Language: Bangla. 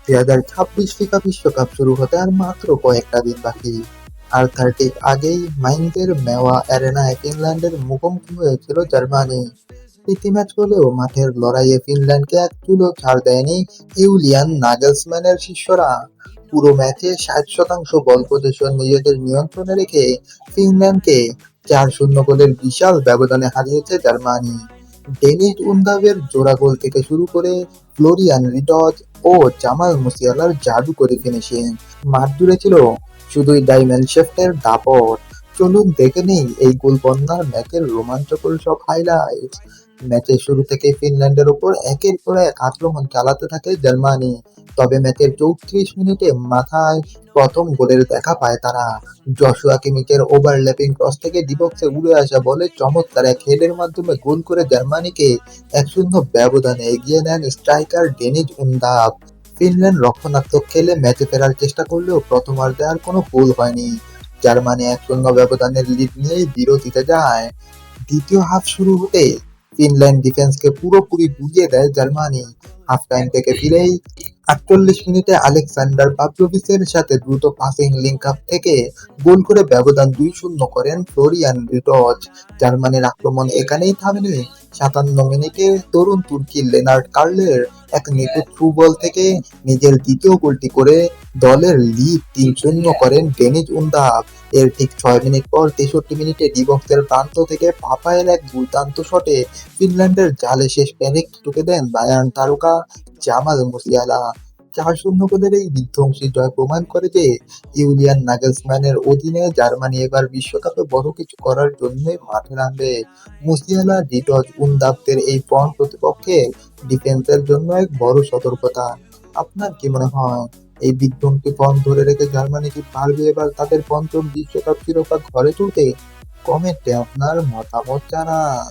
2026 ফিফা বিশ্বকাপ শুরু হতে আর মাত্র কয়েকটা দিন বাকি। আর তার ঠিক আগেই মাইনকের মেওয়া অ্যারেনায় ফিনল্যান্ডের মুখোমুখি হয়েছিল জার্মানি। প্রীতি ম্যাচ হলেও মাঠের লড়াইয়ে ফিনল্যান্ডকে এক চুলও ছাড় দেয়নি ইউলিয়ান নাগেলসম্যানের শিষ্যরা। পুরো ম্যাচে 60% বল পজিশন নিজেদের নিয়ন্ত্রণে রেখে ফিনল্যান্ডকে 4-0 গোলের বিশাল ব্যবধানে হারিয়েছে জার্মানি। ডেনিস উনদাভের জোড়া গোল থেকে শুরু করে ফ্লোরিয়ান রিটজ ও জামাল মুসিয়ালার জাদুকরী ফিনিশিং, মাঠ জুড়ে ছিল শুধুই ডাইমেনশেফটের দাপট। চলুন দেখে নেই এই গোলবন্যার ম্যাচের রোমাঞ্চকর সব হাইলাইটস। ম্যাচের শুরু থেকে ফিনল্যান্ডের ওপর একের পর এক আক্রমণ চালাতে থাকে জার্মানি, তবে ম্যাচের 34 মিনিটে মাথায় প্রথম গোলের দেখা পায় তারা। জশুয়া কিমিচের ওভারল্যাপিং ক্রস থেকে ডিবক্সে উড়ে আসা বলে চমৎকার এক হেডের মাধ্যমে গোল করে জার্মানিকে 1-0 ব্যবধানে এগিয়ে নেন স্ট্রাইকার ডেনিস উনদাভ। ফিনল্যান্ড রক্ষণাত্মক খেলে ম্যাচে ফেরার চেষ্টা করলেও প্রথমার্ধে আর কোনো গোল হয়নি। জার্মানি 1-0 ব্যবধানের লিড নিয়েই বিরতিতে যায়। দ্বিতীয় হাফ শুরু হতে ফিনল্যান্ড ডিফেন্সকে পুরোপুরি গুঁড়িয়ে দেয় জার্মানি। হাফ টাইম থেকে ফিরেই 48 মিনিটে আলেকজান্ডার পাভলোভিচের সাথে দ্রুত পাসিং লিঙ্ক আপ থেকে গোল করে ব্যবধান 2-0 করেন ফ্লোরিয়ান রিটজ। জার্মানির আক্রমণ এখানেই থামেনি। 57 মিনিটে তরুণ তুর্কি লেনার্ড কার্লের এক নিখুঁত থ্রু বল থেকে নিজের দ্বিতীয় গোলটি করে দলের লিড 3-0 করেন ডেনিস উনদাভ। এর ঠিক 6 মিনিট পর 63 মিনিটে ডিবক্সের প্রান্ত থেকে পাপায়ের এক দুর্দান্ত শটে ফিনল্যান্ডের জালে শেষ প্যানিক টুকে দেন বায়ার্ন তারকা জামাল মুসিয়ালা। 4-0 গোলের এই বিধ্বংসী জয় প্রমাণ করে যে ইউলিয়ান নাগেলসম্যানের অধীনে জার্মানি এবার বিশ্বকাপে বড় কিছু করার জন্যই মাঠে নামবে। মুসিয়ালা, রিটজ, উনদাভদের এই ফর্ম প্রতিপক্ষের ডিফেন্সের জন্য এক বড় সতর্কতা। আপনার কি মনে হয়, এই বিধ্বংসী ফর্ম ধরে রেখে জার্মানি কি পারবে এবার তাদের পঞ্চম বিশ্বকাপ শিরোপা ঘরে তুলতে? কমেন্টে আপনার মতামত জানান।